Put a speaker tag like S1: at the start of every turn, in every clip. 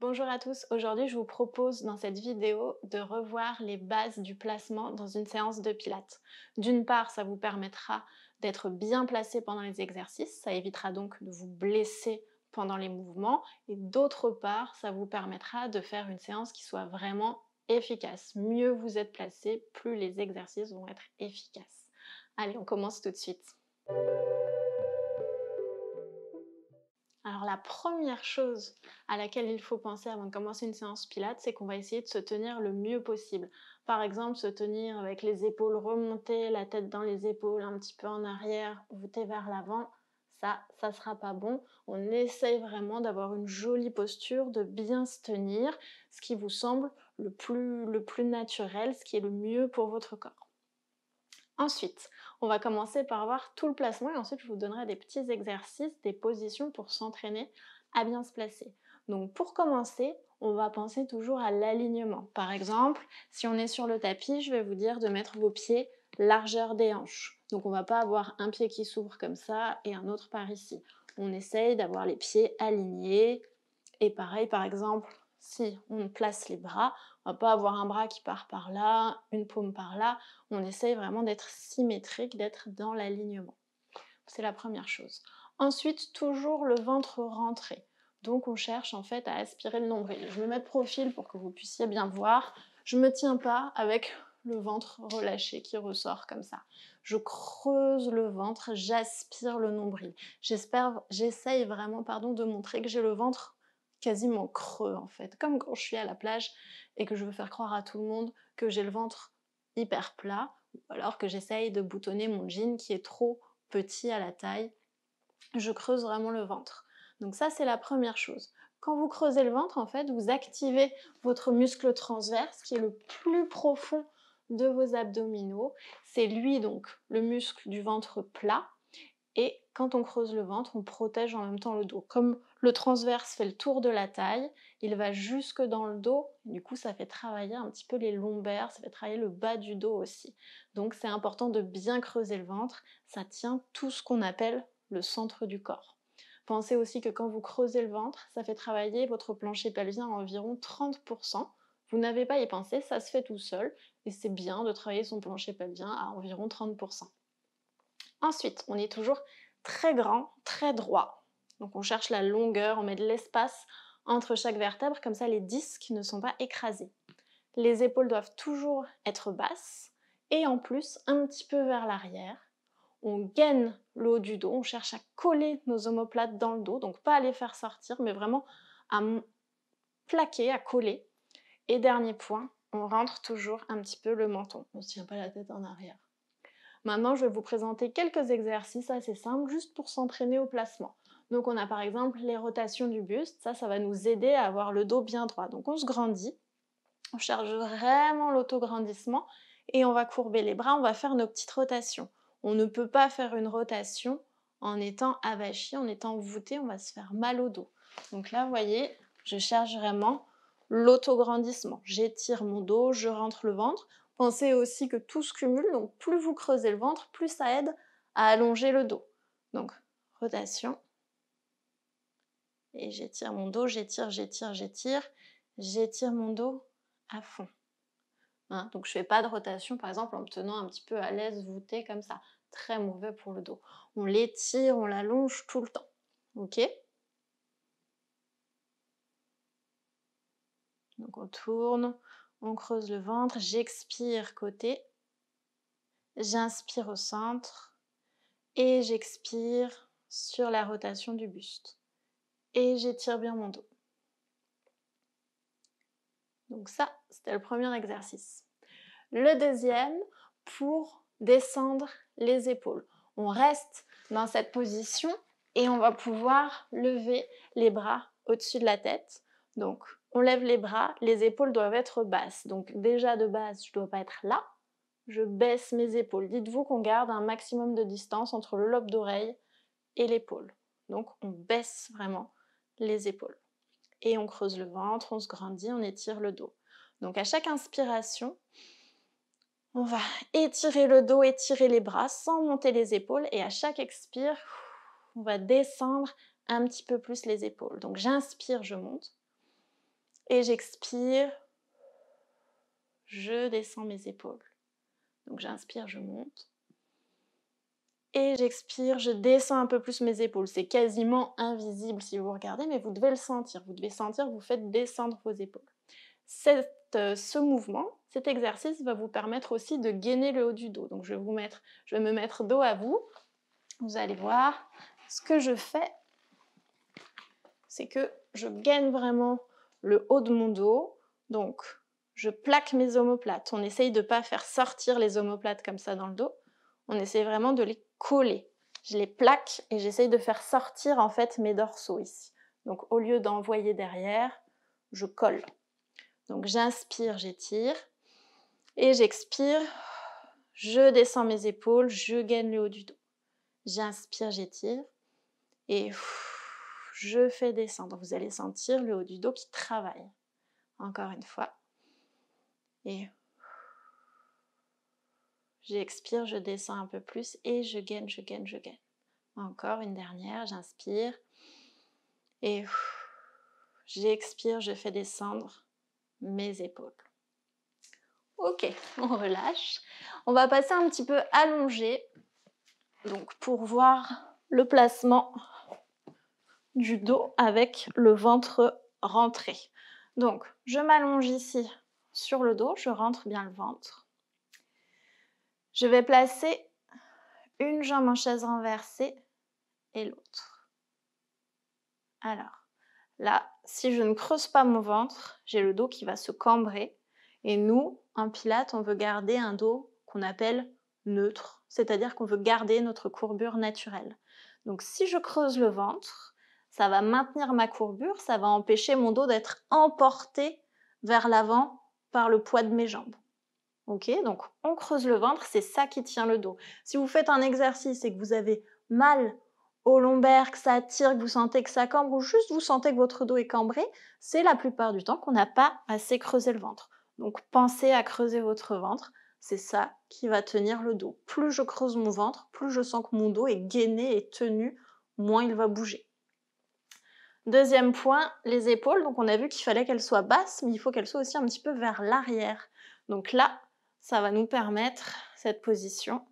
S1: Bonjour à tous, aujourd'hui je vous propose dans cette vidéo de revoir les bases du placement dans une séance de pilates. D'une part, ça vous permettra d'être bien placé pendant les exercices, ça évitera donc de vous blesser pendant les mouvements, et d'autre part, ça vous permettra de faire une séance qui soit vraiment efficace. Mieux vous êtes placé, plus les exercices vont être efficaces. Allez, on commence tout de suite. Alors la première chose à laquelle il faut penser avant de commencer une séance pilates, c'est qu'on va essayer de se tenir le mieux possible. Par exemple, se tenir avec les épaules remontées, la tête dans les épaules, un petit peu en arrière, voûté vers l'avant. Ça sera pas bon. On essaye vraiment d'avoir une jolie posture, de bien se tenir, ce qui vous semble le plus naturel, ce qui est le mieux pour votre corps. Ensuite, on va commencer par voir tout le placement et ensuite je vous donnerai des petits exercices, des positions pour s'entraîner à bien se placer. Donc pour commencer, on va penser toujours à l'alignement. Par exemple, si on est sur le tapis, je vais vous dire de mettre vos pieds largeur des hanches. Donc on ne va pas avoir un pied qui s'ouvre comme ça et un autre par ici. On essaye d'avoir les pieds alignés et pareil, par exemple, si on place les bras, on va pas avoir un bras qui part par là, une paume par là. On essaye vraiment d'être symétrique, d'être dans l'alignement. C'est la première chose. Ensuite, toujours le ventre rentré. Donc on cherche en fait à aspirer le nombril. Je me mets de profil pour que vous puissiez bien voir. Je me tiens pas avec le ventre relâché qui ressort comme ça. Je creuse le ventre, j'aspire le nombril. J'essaye vraiment de montrer que j'ai le ventre quasiment creux en fait. Comme quand je suis à la plage et que je veux faire croire à tout le monde que j'ai le ventre hyper plat, ou alors que j'essaye de boutonner mon jean qui est trop petit à la taille. Je creuse vraiment le ventre. Donc ça, c'est la première chose. Quand vous creusez le ventre, en fait, vous activez votre muscle transverse qui est le plus profond de vos abdominaux. C'est lui, donc, le muscle du ventre plat. Et quand on creuse le ventre, on protège en même temps le dos. Comme le transverse fait le tour de la taille, il va jusque dans le dos. Du coup, ça fait travailler un petit peu les lombaires, ça fait travailler le bas du dos aussi. Donc c'est important de bien creuser le ventre. Ça tient tout ce qu'on appelle le centre du corps. Pensez aussi que quand vous creusez le ventre, ça fait travailler votre plancher pelvien à environ 30%. Vous n'avez pas à y penser, ça se fait tout seul. Et c'est bien de travailler son plancher pelvien à environ 30%. Ensuite, on est toujours très grand, très droit. Donc on cherche la longueur, on met de l'espace entre chaque vertèbre, comme ça les disques ne sont pas écrasés. Les épaules doivent toujours être basses et en plus un petit peu vers l'arrière. On gaine le haut du dos, on cherche à coller nos omoplates dans le dos, donc pas à les faire sortir, mais vraiment à plaquer, à coller. Et dernier point, on rentre toujours un petit peu le menton, on ne se tient pas la tête en arrière. Maintenant, je vais vous présenter quelques exercices assez simples juste pour s'entraîner au placement. Donc on a par exemple les rotations du buste, ça va nous aider à avoir le dos bien droit. Donc on se grandit, on cherche vraiment l'autograndissement et on va courber les bras, on va faire nos petites rotations. On ne peut pas faire une rotation en étant avachi, en étant voûté, on va se faire mal au dos. Donc là, vous voyez, je cherche vraiment l'autograndissement. J'étire mon dos, je rentre le ventre. Pensez aussi que tout se cumule, donc plus vous creusez le ventre, plus ça aide à allonger le dos. Donc, rotation. Et j'étire mon dos, j'étire mon dos à fond. Hein, donc je fais pas de rotation par exemple en me tenant un petit peu à l'aise, voûté comme ça. Très mauvais pour le dos. On l'étire, on l'allonge tout le temps. Ok? Donc on tourne, on creuse le ventre, j'expire côté, j'inspire au centre et j'expire sur la rotation du buste. Et j'étire bien mon dos. Donc ça, c'était le premier exercice. Le deuxième, pour descendre les épaules. On reste dans cette position et on va pouvoir lever les bras au-dessus de la tête. Donc, on lève les bras, les épaules doivent être basses. Donc déjà de base, je ne dois pas être là. Je baisse mes épaules. Dites-vous qu'on garde un maximum de distance entre le lobe d'oreille et l'épaule. Donc, on baisse vraiment les épaules. Et on creuse le ventre, on se grandit, on étire le dos. Donc à chaque inspiration, on va étirer le dos, étirer les bras sans monter les épaules. Et à chaque expire, on va descendre un petit peu plus les épaules. Donc j'inspire, je monte. Et j'expire, je descends mes épaules. Donc j'inspire, je monte. Et j'expire, je descends un peu plus mes épaules. C'est quasiment invisible si vous regardez, mais vous devez le sentir. Vous devez sentir que vous faites descendre vos épaules. Ce mouvement, cet exercice va vous permettre aussi de gainer le haut du dos. Donc je vais me mettre dos à vous. Vous allez voir, ce que je fais, c'est que je gaine vraiment le haut de mon dos. Donc je plaque mes omoplates. On essaye de ne pas faire sortir les omoplates comme ça dans le dos. On essaye vraiment de les coller. Je les plaque et j'essaye de faire sortir en fait mes dorsaux ici. Donc au lieu d'envoyer derrière, je colle. Donc j'inspire, j'étire. Et j'expire, je descends mes épaules, je gaine le haut du dos. J'inspire, j'étire. Et je fais descendre. Vous allez sentir le haut du dos qui travaille. Encore une fois. Et j'expire, je descends un peu plus et je gaine, je gaine, je gaine. Encore une dernière, j'inspire. Et j'expire, je fais descendre mes épaules. Ok, on relâche. On va passer un petit peu allongé. Donc pour voir le placement du dos avec le ventre rentré. Donc je m'allonge ici sur le dos, je rentre bien le ventre. Je vais placer une jambe en chaise renversée et l'autre. Alors, là, si je ne creuse pas mon ventre, j'ai le dos qui va se cambrer. Et nous, en pilates, on veut garder un dos qu'on appelle neutre, c'est-à-dire qu'on veut garder notre courbure naturelle. Donc si je creuse le ventre, ça va maintenir ma courbure, ça va empêcher mon dos d'être emporté vers l'avant par le poids de mes jambes. Ok, donc on creuse le ventre, c'est ça qui tient le dos. Si vous faites un exercice et que vous avez mal au lombaire, que ça tire, que vous sentez que ça cambre, ou juste vous sentez que votre dos est cambré, c'est la plupart du temps qu'on n'a pas assez creusé le ventre. Donc pensez à creuser votre ventre, c'est ça qui va tenir le dos. Plus je creuse mon ventre, plus je sens que mon dos est gainé et tenu, moins il va bouger. Deuxième point, les épaules. Donc on a vu qu'il fallait qu'elles soient basses, mais il faut qu'elles soient aussi un petit peu vers l'arrière. Donc là, ça va nous permettre, cette position,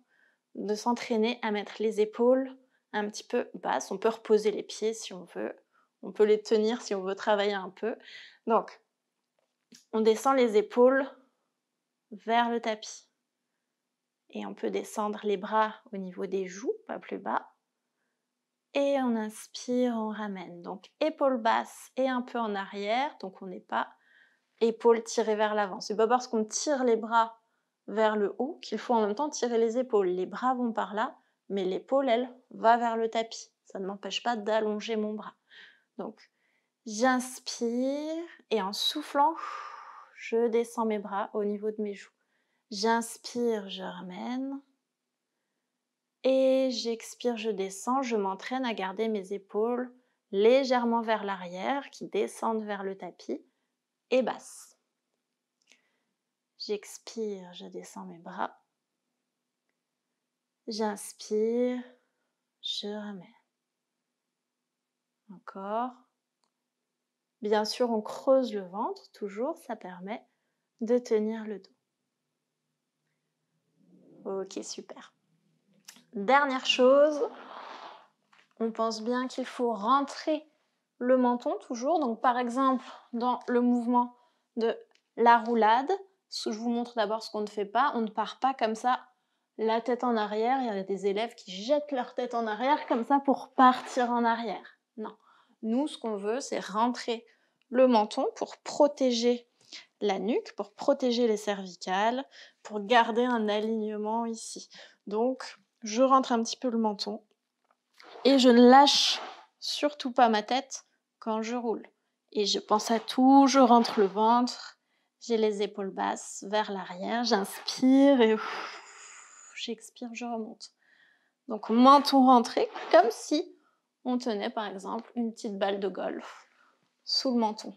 S1: de s'entraîner à mettre les épaules un petit peu basses. On peut reposer les pieds si on veut. On peut les tenir si on veut travailler un peu. Donc, on descend les épaules vers le tapis. Et on peut descendre les bras au niveau des joues, pas plus bas. Et on inspire, on ramène. Donc, épaules basses et un peu en arrière. Donc, on n'est pas épaules tirées vers l'avant. C'est pas parce qu'on tire les bras vers le haut qu'il faut en même temps tirer les épaules. Les bras vont par là, mais l'épaule, elle, va vers le tapis. Ça ne m'empêche pas d'allonger mon bras. Donc, j'inspire et en soufflant, je descends mes bras au niveau de mes joues. J'inspire, je ramène. Et j'expire, je descends. Je m'entraîne à garder mes épaules légèrement vers l'arrière, qui descendent vers le tapis, et basses. J'expire, je descends mes bras. J'inspire, je ramène. Encore. Bien sûr, on creuse le ventre, toujours, ça permet de tenir le dos. Ok, super. Dernière chose, on pense bien qu'il faut rentrer le menton toujours. Donc par exemple, dans le mouvement de la roulade, je vous montre d'abord ce qu'on ne fait pas. On ne part pas comme ça, la tête en arrière. Il y a des élèves qui jettent leur tête en arrière comme ça pour partir en arrière. Non. Nous, ce qu'on veut, c'est rentrer le menton pour protéger la nuque, pour protéger les cervicales, pour garder un alignement ici. Donc, je rentre un petit peu le menton et je ne lâche surtout pas ma tête quand je roule. Et je pense à tout, je rentre le ventre, j'ai les épaules basses vers l'arrière, j'inspire et j'expire, je remonte. Donc menton rentré, comme si on tenait par exemple une petite balle de golf sous le menton.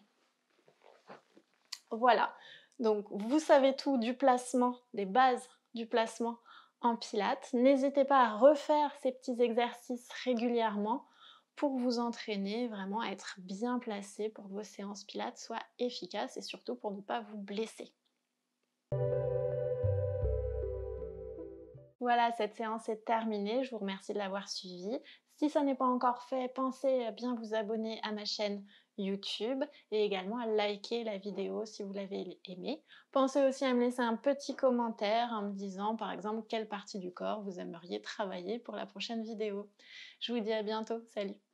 S1: Voilà, donc vous savez tout du placement, des bases du placement en pilates. N'hésitez pas à refaire ces petits exercices régulièrement pour vous entraîner vraiment à être bien placé pour que vos séances pilates soient efficaces et surtout pour ne pas vous blesser. Voilà, cette séance est terminée, je vous remercie de l'avoir suivie. Si ça n'est pas encore fait, pensez à bien vous abonner à ma chaîne YouTube et également à liker la vidéo si vous l'avez aimée. Pensez aussi à me laisser un petit commentaire en me disant par exemple quelle partie du corps vous aimeriez travailler pour la prochaine vidéo. Je vous dis à bientôt, salut!